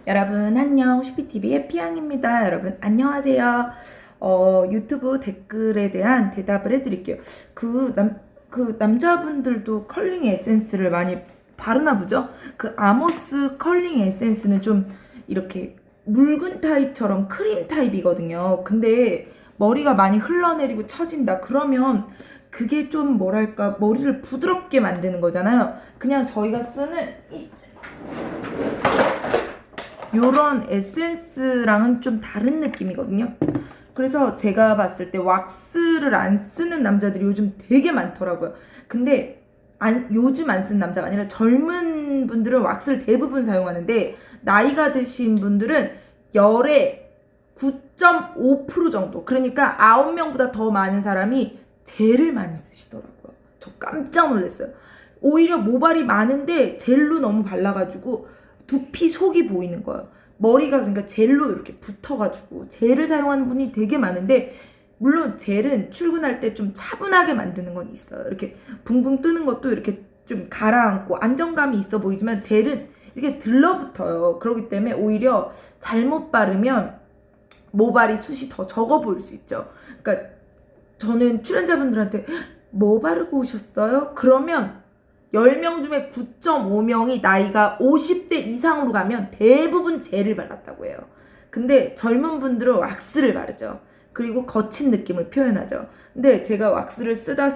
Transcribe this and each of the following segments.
여러분 안녕, 슈피TV 해피양입니다. 여러분 안녕하세요. 유튜브 댓글에 대한 대답을 해드릴게요. 그 남자분들도 컬링 에센스를 많이 바르나 보죠? 그 아모스 컬링 에센스는 좀 이렇게 묽은 타입처럼 크림 타입이거든요. 근데 머리가 많이 흘러내리고 처진다 그러면 그게 좀 뭐랄까 머리를 부드럽게 만드는 거잖아요. 그냥 저희가 쓰는 요런 에센스랑은 좀 다른 느낌이거든요. 그래서 제가 봤을 때 왁스를 안 쓰는 남자들이 요즘 되게 많더라고요. 근데 요즘 안 쓰는 남자가 아니라 젊은 분들은 왁스를 대부분 사용하는데 나이가 드신 분들은 열의 9.5% 정도, 그러니까 9명보다 더 많은 사람이 젤을 많이 쓰시더라고요. 저 깜짝 놀랐어요. 오히려 모발이 많은데 젤로 너무 발라가지고 두피 속이 보이는 거예요. 머리가 그러니까 젤로 이렇게 붙어가지고 젤을 사용하는 분이 되게 많은데, 물론 젤은 출근할 때 좀 차분하게 만드는 건 있어요. 이렇게 붕붕 뜨는 것도 이렇게 좀 가라앉고 안정감이 있어 보이지만 젤은 이렇게 들러붙어요. 그렇기 때문에 오히려 잘못 바르면 모발이 숱이 더 적어 보일 수 있죠. 그러니까 저는 출연자분들한테 뭐 바르고 오셨어요? 그러면 10명 중에 9.5명이 나이가 50대 이상으로 가면 대부분 젤을 발랐다고 해요. 근데 젊은 분들은 왁스를 바르죠. 그리고 거친 느낌을 표현하죠. 근데 제가 왁스를 쓰다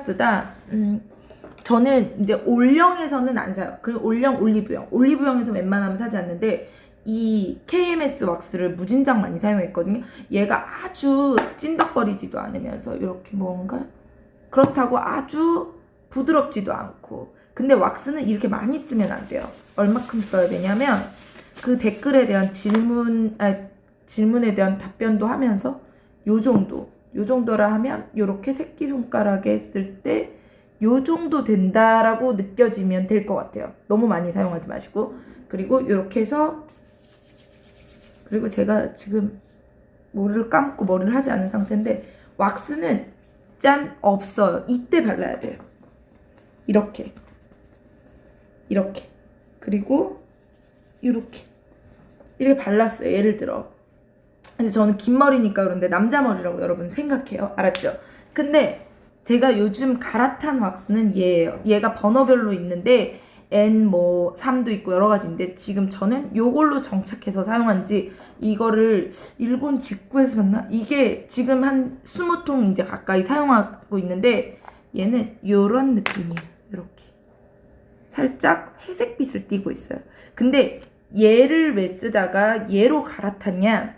저는 이제 올영에서는 안 사요. 그 올영 올리브영에서 웬만하면 사지 않는데 이 KMS 왁스를 무진장 많이 사용했거든요. 얘가 아주 찐덕거리지도 않으면서 이렇게 뭔가 그렇다고 아주 부드럽지도 않고. 근데 왁스는 이렇게 많이 쓰면 안 돼요. 얼마큼 써야 되냐면 그 댓글에 대한 질문에 대한 답변도 하면서 요 정도라 하면 요렇게 새끼손가락에 했을 때 요 정도 된다라고 느껴지면 될 것 같아요. 너무 많이 사용하지 마시고. 그리고 요렇게 해서, 그리고 제가 지금 머리를 감고 머리를 하지 않은 상태인데 왁스는 짠 없어요. 이때 발라야 돼요. 이렇게 그리고 이렇게 발랐어요. 예를 들어 근데 저는 긴 머리니까 그런데 남자 머리라고 여러분 생각해요. 알았죠? 근데 제가 요즘 갈아탄 왁스는 얘예요. 얘가 번호별로 있는데 N 3도 있고 여러 가지인데 지금 저는 요걸로 정착해서 사용한지, 이거를 일본 직구에서 샀나? 이게 지금 한 20통 이제 가까이 사용하고 있는데 얘는 요런 느낌이에요. 이렇게 살짝 회색빛을 띠고 있어요. 근데 얘를 왜 쓰다가 얘로 갈아탔냐,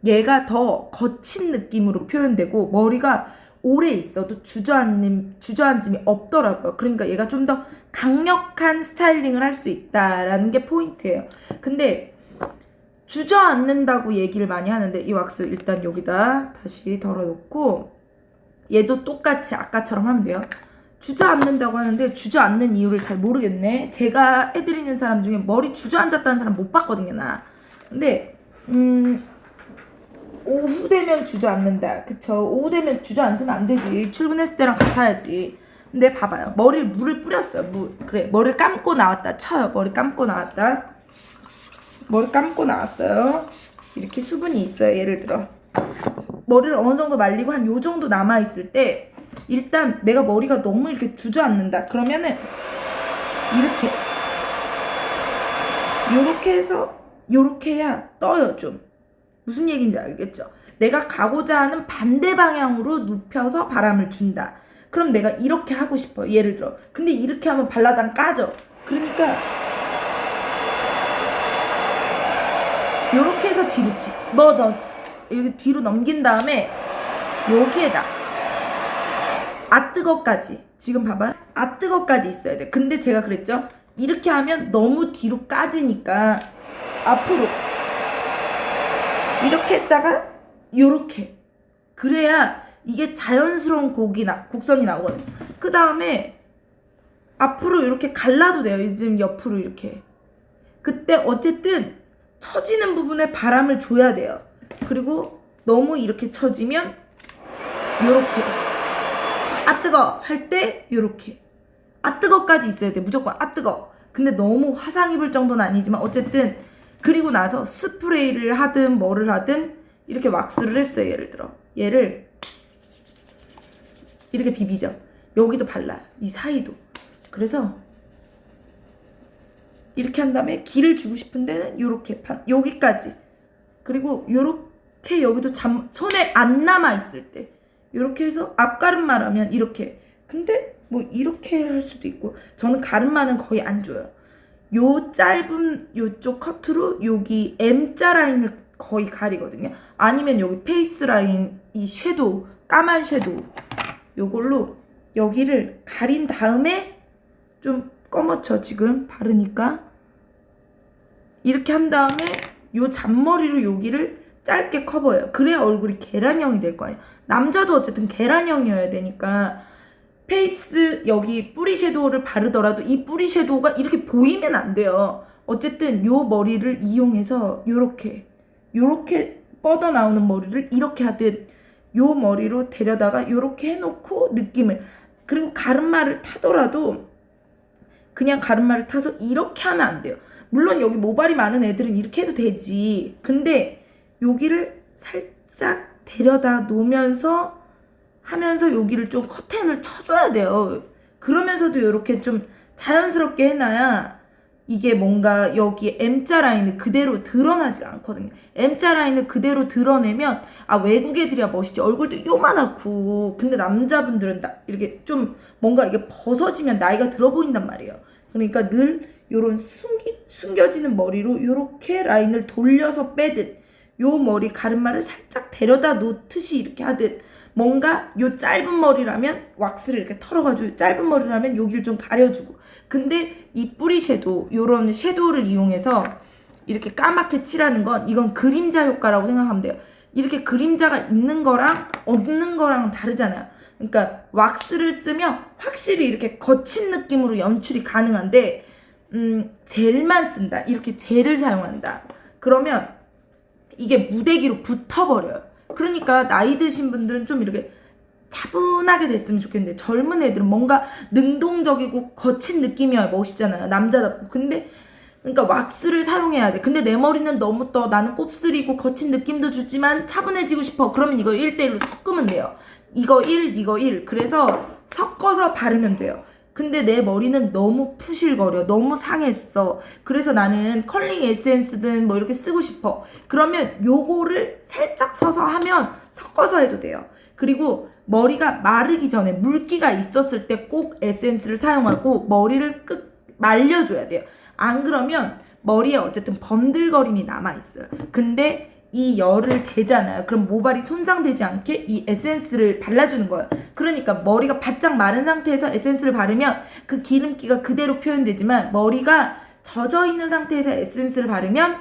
얘가 더 거친 느낌으로 표현되고 머리가 오래 있어도 주저앉음이 없더라고요. 그러니까 얘가 좀 더 강력한 스타일링을 할 수 있다라는 게 포인트예요. 근데 주저앉는다고 얘기를 많이 하는데 이 왁스 일단 여기다 다시 덜어놓고 얘도 똑같이 아까처럼 하면 돼요. 주저앉는다고 하는데 주저앉는 이유를 잘 모르겠네. 제가 해드리는 사람 중에 머리 주저앉았다는 사람 못 봤거든요, 나. 근데 오후 되면 주저앉는다. 그쵸? 오후 되면 주저앉으면 안 되지. 출근했을 때랑 같아야지. 근데 봐봐요. 물을 뿌렸어요. 그래, 머리를 감고 나왔다 쳐요. 머리 감고 나왔어요. 이렇게 수분이 있어요. 예를 들어 머리를 어느 정도 말리고 한 요 정도 남아있을 때 일단 내가 머리가 너무 이렇게 주저앉는다 그러면은 요렇게 해서 요렇게 해야 떠요. 좀 무슨 얘기인지 알겠죠? 내가 가고자 하는 반대 방향으로 눕혀서 바람을 준다. 그럼 내가 이렇게 하고 싶어. 예를 들어. 근데 이렇게 하면 발라당 까져. 그러니까 요렇게 해서 이렇게 뒤로 넘긴 다음에 여기에다 뜨거까지, 지금 봐봐요. 뜨거까지 있어야 돼. 근데 제가 그랬죠? 이렇게 하면 너무 뒤로 까지니까 앞으로 이렇게 했다가 요렇게, 그래야 이게 자연스러운 곡선이 나오거든요. 그 다음에 앞으로 이렇게 갈라도 돼요. 지금 옆으로 이렇게. 그때 어쨌든 처지는 부분에 바람을 줘야 돼요. 그리고 너무 이렇게 처지면 요렇게 뜨거 할 때 요렇게 뜨거까지 있어야 돼. 무조건 뜨거. 근데 너무 화상 입을 정도는 아니지만 어쨌든 그리고 나서 스프레이를 하든 뭐를 하든 이렇게 왁스를 했어요. 예를 들어 얘를 이렇게 비비죠. 여기도 발라요. 이 사이도. 그래서 이렇게 한 다음에 길을 주고 싶은 데는 요렇게 여기까지. 그리고 요렇게 여기도 손에 안 남아 있을 때 요렇게 해서 앞가름만 하면 이렇게. 근데 뭐 이렇게 할 수도 있고 저는 가름만은 거의 안 줘요. 요 짧은 요쪽 커트로 여기 M자 라인을 거의 가리거든요. 아니면 여기 페이스 라인 이 섀도우 까만 섀도우 요걸로 여기를 가린 다음에 좀 검어쳐 지금 바르니까 이렇게 한 다음에 요 잔머리로 여기를 짧게 커버해요. 그래야 얼굴이 계란형이 될 거 아니에요. 남자도 어쨌든 계란형이어야 되니까 페이스 여기 뿌리 섀도우를 바르더라도 이 뿌리 섀도우가 이렇게 보이면 안 돼요. 어쨌든 요 머리를 이용해서 요렇게 뻗어나오는 머리를 이렇게 하듯 요 머리로 데려다가 요렇게 해놓고 느낌을. 그리고 가르마를 타더라도 그냥 가르마를 타서 이렇게 하면 안 돼요. 물론 여기 모발이 많은 애들은 이렇게 해도 되지. 근데 여기를 살짝 데려다 놓으면서 하면서 여기를 좀 커튼을 쳐줘야 돼요. 그러면서도 이렇게 좀 자연스럽게 해놔야 이게 뭔가 여기 M자 라인을 그대로 드러나지 않거든요. M자 라인을 그대로 드러내면 아 외국 애들이야 멋있지. 얼굴도 요만하고. 근데 남자분들은 이렇게 좀 뭔가 이게 벗어지면 나이가 들어 보인단 말이에요. 그러니까 늘 요런 숨겨지는 머리로 요렇게 라인을 돌려서 빼듯 요 머리 가르마를 살짝 데려다 놓듯이 이렇게 하듯 뭔가 요 짧은 머리라면 왁스를 이렇게 털어가지고 짧은 머리라면 여기를 좀 가려주고. 근데 이 뿌리 섀도우 요런 섀도우를 이용해서 이렇게 까맣게 칠하는 건 이건 그림자 효과라고 생각하면 돼요. 이렇게 그림자가 있는 거랑 없는 거랑 다르잖아요. 그러니까 왁스를 쓰면 확실히 이렇게 거친 느낌으로 연출이 가능한데 젤만 쓴다. 이렇게 젤을 사용한다. 그러면 이게 무대기로 붙어버려요. 그러니까 나이 드신 분들은 좀 이렇게 차분하게 됐으면 좋겠는데 젊은 애들은 뭔가 능동적이고 거친 느낌이야 멋있잖아요. 남자답고. 근데 그러니까 왁스를 사용해야 돼. 근데 내 머리는 너무 떠. 나는 곱슬이고 거친 느낌도 주지만 차분해지고 싶어. 그러면 이거 1대1로 섞으면 돼요. 이거 1, 이거 1. 그래서 섞어서 바르면 돼요. 근데 내 머리는 너무 푸실거려. 너무 상했어. 그래서 나는 컬링 에센스든 뭐 이렇게 쓰고 싶어. 그러면 요거를 살짝 서서 하면 섞어서 해도 돼요. 그리고 머리가 마르기 전에 물기가 있었을 때 꼭 에센스를 사용하고 머리를 말려줘야 돼요. 안 그러면 머리에 어쨌든 번들거림이 남아있어요. 근데 이 열을 대잖아요. 그럼 모발이 손상되지 않게 이 에센스를 발라주는 거예요. 그러니까 머리가 바짝 마른 상태에서 에센스를 바르면 그 기름기가 그대로 표현되지만 머리가 젖어있는 상태에서 에센스를 바르면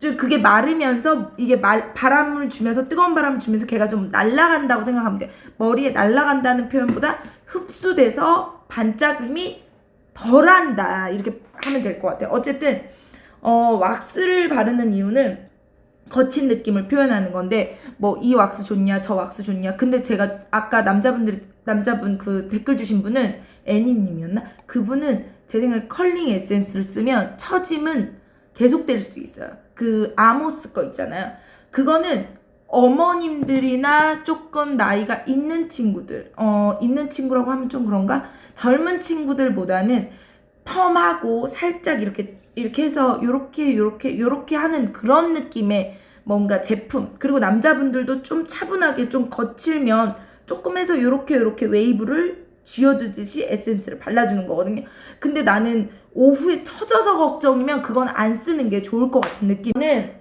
좀 그게 마르면서 이게 바람을 주면서 뜨거운 바람을 주면서 걔가 좀 날아간다고 생각하면 돼요. 머리에 날아간다는 표현보다 흡수돼서 반짝임이 덜한다 이렇게 하면 될 것 같아요. 어쨌든 왁스를 바르는 이유는 거친 느낌을 표현하는 건데 뭐 이 왁스 좋냐 저 왁스 좋냐. 근데 제가 아까 남자분 그 댓글 주신 분은 애니님이었나? 그분은 제 생각에 컬링 에센스를 쓰면 처짐은 계속될 수도 있어요. 그 아모스 거 있잖아요. 그거는 어머님들이나 조금 나이가 있는 친구들 있는 친구라고 하면 좀 그런가? 젊은 친구들보다는 펌하고 살짝 이렇게 해서 요렇게 하는 그런 느낌의 뭔가 제품. 그리고 남자분들도 좀 차분하게 좀 거칠면 조금 해서 요렇게 웨이브를 쥐어두듯이 에센스를 발라주는 거거든요. 근데 나는 오후에 처져서 걱정이면 그건 안 쓰는 게 좋을 것 같은 느낌은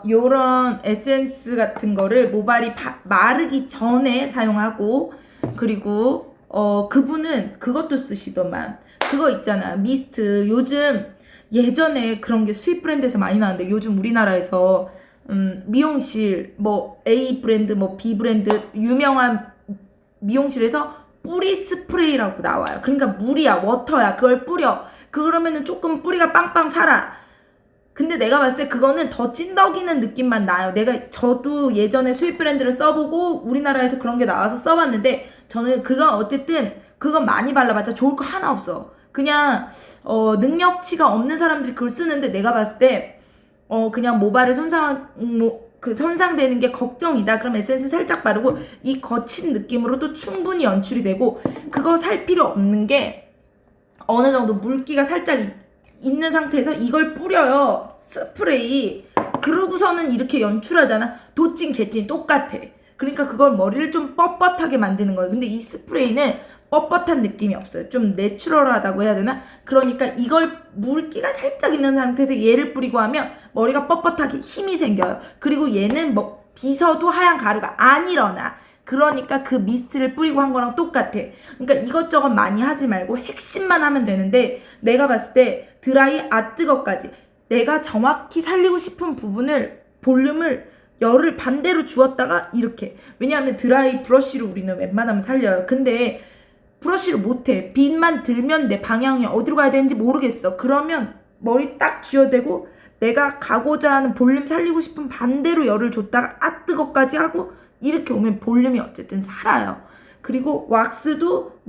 요런 에센스 같은 거를 모발이 마르기 전에 사용하고. 그리고 그분은 그것도 쓰시더만. 그거 있잖아 미스트. 요즘 예전에 그런 게 수입 브랜드에서 많이 나왔는데 요즘 우리나라에서 미용실 뭐 A 브랜드 뭐 B 브랜드 유명한 미용실에서 뿌리 스프레이라고 나와요. 그러니까 물이야 워터야. 그걸 뿌려. 그러면은 조금 뿌리가 빵빵 살아. 근데 내가 봤을 때 그거는 더 찐덕이는 느낌만 나요. 저도 예전에 수입 브랜드를 써보고 우리나라에서 그런 게 나와서 써봤는데 저는 그건 어쨌든 그건 많이 발라봤자 좋을 거 하나 없어. 그냥 능력치가 없는 사람들이 그걸 쓰는데 내가 봤을 때 그냥 모발에 손상되는 게 걱정이다. 그럼 에센스 살짝 바르고 이 거친 느낌으로도 충분히 연출이 되고, 그거 살 필요 없는 게 어느 정도 물기가 살짝 있는 상태에서 이걸 뿌려요. 스프레이. 그러고서는 이렇게 연출하잖아. 도찐 개찐 똑같아. 그러니까 그걸 머리를 좀 뻣뻣하게 만드는 거예요. 근데 이 스프레이는 뻣뻣한 느낌이 없어요. 좀 내추럴하다고 해야 되나? 그러니까 이걸 물기가 살짝 있는 상태에서 얘를 뿌리고 하면 머리가 뻣뻣하게 힘이 생겨요. 그리고 얘는 뭐 빗어도 하얀 가루가 안 일어나. 그러니까 그 미스트를 뿌리고 한 거랑 똑같아. 그러니까 이것저것 많이 하지 말고 핵심만 하면 되는데, 내가 봤을 때 드라이 뜨거까지 내가 정확히 살리고 싶은 부분을, 볼륨을, 열을 반대로 주었다가 이렇게. 왜냐하면 드라이 브러쉬로 우리는 웬만하면 살려요. 근데 브러쉬를 못해. 빗만 들면 내 방향이 어디로 가야 되는지 모르겠어. 그러면 머리 딱 쥐어대고 내가 가고자 하는 볼륨 살리고 싶은 반대로 열을 줬다가 뜨거까지 하고 이렇게 오면 볼륨이 어쨌든 살아요. 그리고 왁스도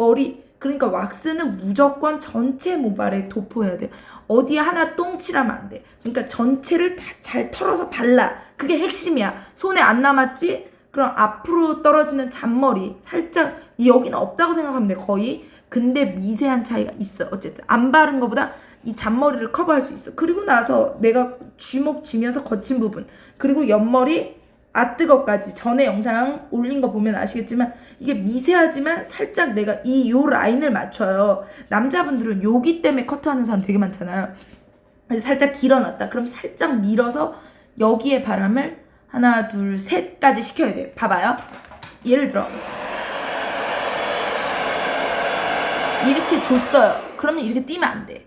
그러니까 왁스는 무조건 전체 모발에 도포해야 돼. 어디에 하나 똥칠하면 안 돼. 그러니까 전체를 다 잘 털어서 발라. 그게 핵심이야. 손에 안 남았지? 그럼 앞으로 떨어지는 잔머리 살짝, 여기는 없다고 생각하면 돼, 거의. 근데 미세한 차이가 있어. 어쨌든 안 바른 거보다 이 잔머리를 커버할 수 있어. 그리고 나서 내가 쥐목 쥐면서 거친 부분, 그리고 옆머리 뜨거까지 전에 영상 올린 거 보면 아시겠지만 이게 미세하지만 살짝 내가 요 라인을 맞춰요. 남자분들은 여기 때문에 커트하는 사람 되게 많잖아요. 살짝 길어놨다. 그럼 살짝 밀어서 여기에 바람을 하나, 둘, 셋까지 시켜야 돼요. 봐봐요. 예를 들어 이렇게 줬어요. 그러면 이렇게 띄면 안 돼.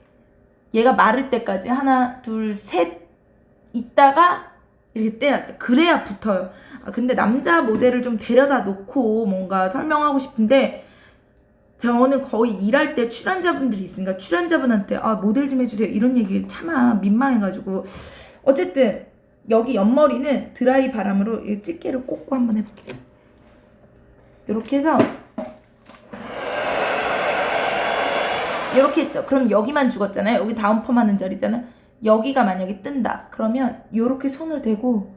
얘가 마를 때까지 하나, 둘, 셋 있다가 이렇게 떼야 돼. 그래야 붙어요. 근데 남자 모델을 좀 데려다 놓고 뭔가 설명하고 싶은데, 저는 거의 일할 때 출연자분들이 있으니까 출연자분한테 모델 좀 해주세요 이런 얘기 차마 민망해가지고, 어쨌든 여기 옆머리는 드라이 바람으로 이 집게를 꽂고 한번 해볼게요. 이렇게 해서 이렇게 했죠. 그럼 여기만 죽었잖아요. 여기 다운 펌 하는 자리잖아. 여기가 만약에 뜬다. 그러면 이렇게 손을 대고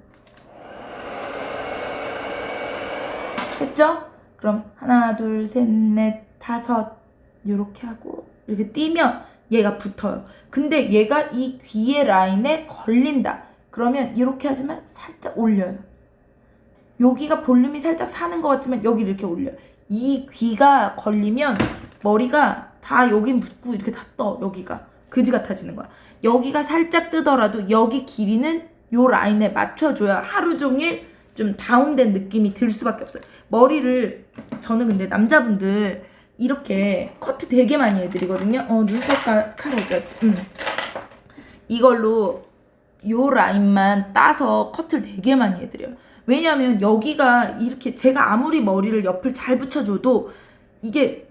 했죠? 그럼 하나, 둘, 셋, 넷, 다섯 이렇게 하고 이렇게 띄면 얘가 붙어요. 근데 얘가 이 귀의 라인에 걸린다. 그러면 이렇게 하지만 살짝 올려요. 여기가 볼륨이 살짝 사는 것 같지만 여기 이렇게 올려요. 이 귀가 걸리면 머리가 다 여기 붙고 이렇게 다 떠. 여기가 그지 같아지는 거야. 여기가 살짝 뜨더라도 여기 길이는 요 라인에 맞춰줘야 하루 종일 좀 다운된 느낌이 들 수밖에 없어요. 머리를 저는 근데 남자분들 이렇게 커트 되게 많이 해드리거든요. 눈썹 칼 어디 갔지? 이걸로 요 라인만 따서 커트를 되게 많이 해드려요. 왜냐면 여기가 이렇게 제가 아무리 머리를 옆을 잘 붙여줘도 이게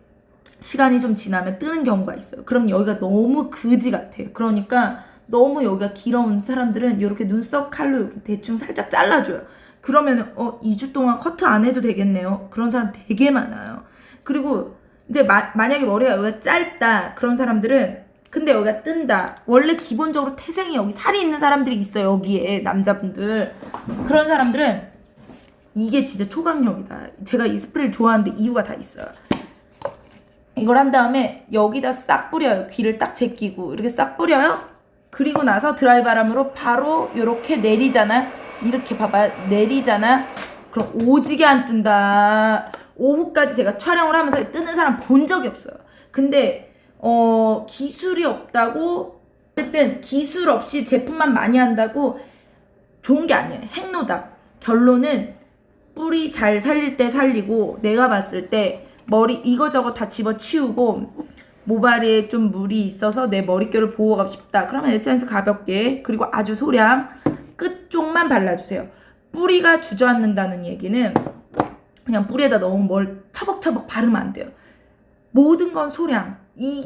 시간이 좀 지나면 뜨는 경우가 있어요. 그럼 여기가 너무 그지 같아요. 그러니까 너무 여기가 길어온 사람들은 이렇게 눈썹 칼로 이렇게 대충 살짝 잘라줘요. 그러면 2주 동안 커트 안 해도 되겠네요. 그런 사람 되게 많아요. 그리고 이제 만약에 머리가 여기가 짧다 그런 사람들은, 근데 여기가 뜬다. 원래 기본적으로 태생이 여기 살이 있는 사람들이 있어요. 여기에 남자분들. 그런 사람들은 이게 진짜 초강력이다. 제가 이 스프레이를 좋아하는데 이유가 다 있어요. 이걸 한 다음에 여기다 싹 뿌려요. 귀를 딱 제끼고 이렇게 싹 뿌려요. 그리고 나서 드라이 바람으로 바로 이렇게 내리잖아. 이렇게 봐봐. 내리잖아. 그럼 오지게 안 뜬다. 오후까지 제가 촬영을 하면서 뜨는 사람 본 적이 없어요. 근데 기술이 없다고, 어쨌든 기술 없이 제품만 많이 한다고 좋은 게 아니에요. 핵노답. 결론은 뿌리 잘 살릴 때 살리고, 내가 봤을 때 머리 이거저거 다 집어치우고 모발에 좀 물이 있어서 내 머릿결을 보호하고 싶다. 그러면 에센스 가볍게, 그리고 아주 소량 끝 쪽만 발라주세요. 뿌리가 주저앉는다는 얘기는 그냥 뿌리에다 너무 차벅차벅 바르면 안 돼요. 모든 건 소량.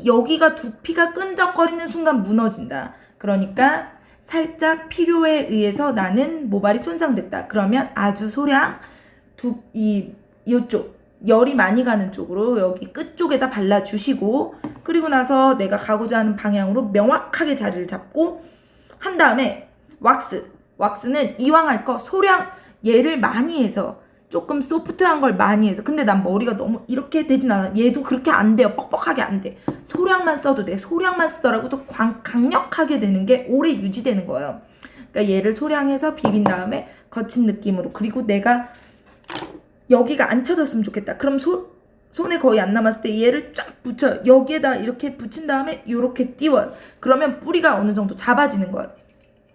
여기가 두피가 끈적거리는 순간 무너진다. 그러니까 살짝 필요에 의해서 나는 모발이 손상됐다. 그러면 아주 소량 이쪽 열이 많이 가는 쪽으로 여기 끝 쪽에다 발라주시고, 그리고 나서 내가 가고자 하는 방향으로 명확하게 자리를 잡고 한 다음에 왁스는 이왕 할 거 소량, 얘를 많이 해서 조금 소프트한 걸 많이 해서, 근데 난 머리가 너무 이렇게 되진 않아. 얘도 그렇게 안 돼요. 뻑뻑하게 안 돼. 소량만 써도 돼. 소량만 쓰더라고 또 강력하게 되는 게 오래 유지되는 거예요. 그러니까 얘를 소량해서 비빈 다음에 거친 느낌으로, 그리고 내가 여기가 안 쳐졌으면 좋겠다. 그럼 손에 거의 안 남았을 때 얘를 쫙 붙여요. 여기에다 이렇게 붙인 다음에 이렇게 띄워요. 그러면 뿌리가 어느 정도 잡아지는 거예요.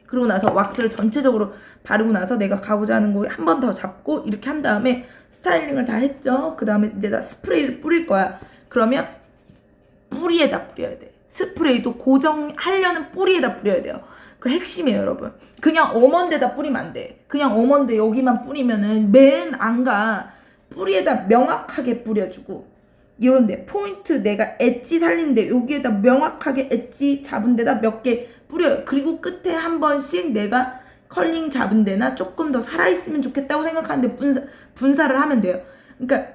그러고 나서 왁스를 전체적으로 바르고 나서 내가 가고자 하는 거 한 번 더 잡고 이렇게 한 다음에 스타일링을 다 했죠. 그 다음에 이제 나 스프레이를 뿌릴 거야. 그러면 뿌리에다 뿌려야 돼. 스프레이도 고정하려는 뿌리에다 뿌려야 돼요. 그 핵심이에요, 여러분. 그냥 어먼데다 뿌리면 안 돼. 그냥 어먼데 여기만 뿌리면은 맨 안 가. 뿌리에다 명확하게 뿌려주고, 이런데 포인트 내가 엣지 살리는데 여기에다 명확하게 엣지 잡은 데다 몇 개 뿌려요. 그리고 끝에 한 번씩 내가 컬링 잡은 데나 조금 더 살아있으면 좋겠다고 생각하는데 분사를 하면 돼요. 그러니까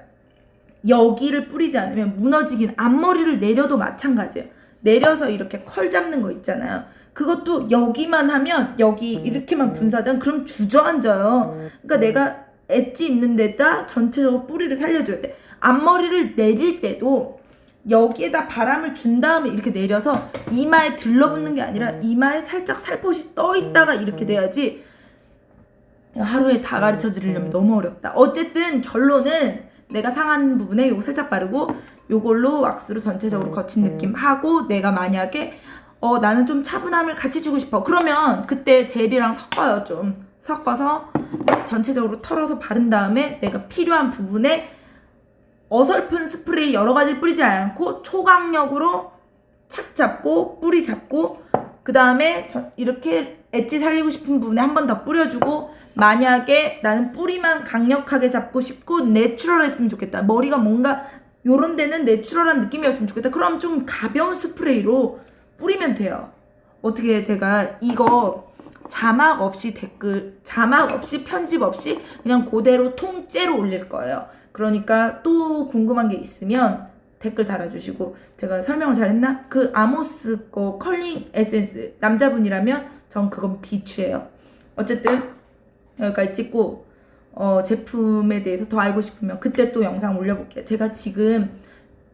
여기를 뿌리지 않으면 무너지긴, 앞머리를 내려도 마찬가지예요. 내려서 이렇게 컬 잡는 거 있잖아요. 그것도 여기만 하면 여기 이렇게만 분사하잖아. 그럼 주저앉아요. 그러니까 내가 엣지 있는 데다 전체적으로 뿌리를 살려줘야 돼. 앞머리를 내릴 때도 여기에다 바람을 준 다음에 이렇게 내려서 이마에 들러붙는 게 아니라 이마에 살짝 살포시 떠 있다가 이렇게 돼야지. 하루에 다 가르쳐 드리려면 너무 어렵다. 어쨌든 결론은 내가 상한 부분에 요거 살짝 바르고 요걸로 왁스로 전체적으로 거친 느낌 하고, 내가 만약에 나는 좀 차분함을 같이 주고 싶어. 그러면 그때 젤이랑 섞어요. 좀 섞어서 전체적으로 털어서 바른 다음에 내가 필요한 부분에 어설픈 스프레이 여러 가지 뿌리지 않고 초강력으로 착 잡고 뿌리 잡고, 그 다음에 이렇게 엣지 살리고 싶은 부분에 한 번 더 뿌려주고, 만약에 나는 뿌리만 강력하게 잡고 싶고 내추럴했으면 좋겠다. 머리가 뭔가 요런 데는 내추럴한 느낌이었으면 좋겠다. 그럼 좀 가벼운 스프레이로 뿌리면 돼요. 어떻게 제가 이거 자막 없이 편집 없이 그냥 그대로 통째로 올릴 거예요. 그러니까 또 궁금한 게 있으면 댓글 달아주시고. 제가 설명을 잘했나? 그 아모스 거 컬링 에센스, 남자분이라면 전 그건 비추예요. 어쨌든 여기까지 찍고 제품에 대해서 더 알고 싶으면 그때 또 영상 올려볼게요. 제가 지금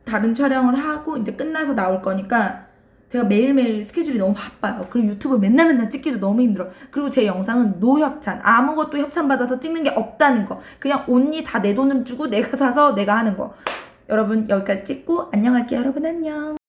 다른 촬영을 하고 이제 끝나서 나올 거니까 제가 매일매일 스케줄이 너무 바빠요. 그리고 유튜브 맨날 찍기도 너무 힘들어. 그리고 제 영상은 노협찬, 아무것도 협찬받아서 찍는 게 없다는 거. 그냥 온리 다 내 돈을 주고 내가 사서 내가 하는 거. 여러분 여기까지 찍고 안녕할게요. 여러분 안녕.